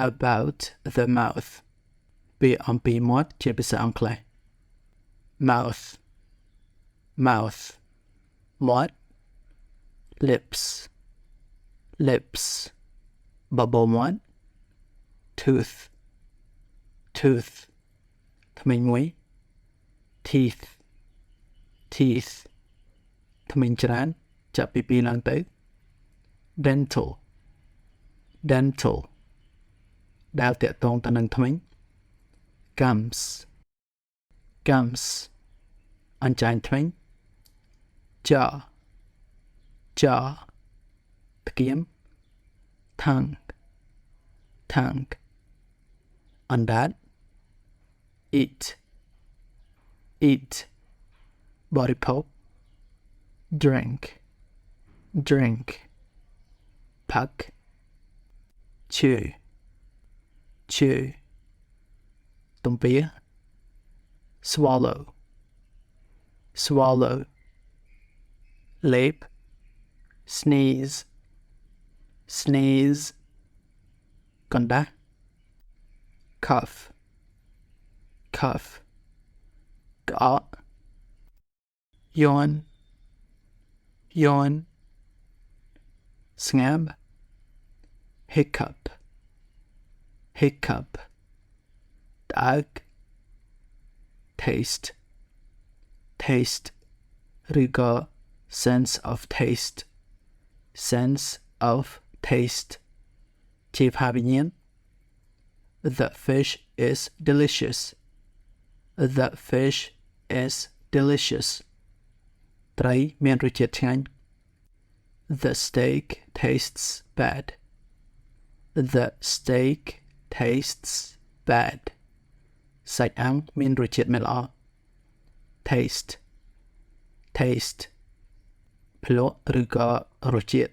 about the mouth ពាក្យអំពីមាត់ជាភាសាអង់គ្លេស mouth mouth មាត់ lips lips បបូរមាត់ tooth tooth ធ្មេញមួយ teeth teeth ធ្មេញច្រើនចាប់ពី2ឡើងទៅ dental dental ដែលតាក់ទងទៅនឹងធ្មេញ gums gums អញ្ចាញធ្មេញ jaw jaw ផ្គាម tongue tongue អណ្ដាត eat eat បរិភោគ drink drink ផឹក chew chew ទំពា swallow swallow លេប sneeze sneeze កណ្ដាស់ cough cough ក្អក yawn yawn ស្ងាម hiccup hiccup ត្អើក taste taste ឬក៏ sense of taste sense of taste ជាផាវិញ្ញាណ the fish is delicious the fish is delicious ត្រីមានរសជាតិឆ្ងាញ់ the steak tastes bad the steak tastes bad សាច់អាំងមានរសជាតិមិនល្អ taste taste ភ្លក្សឬក៏រសជាតិ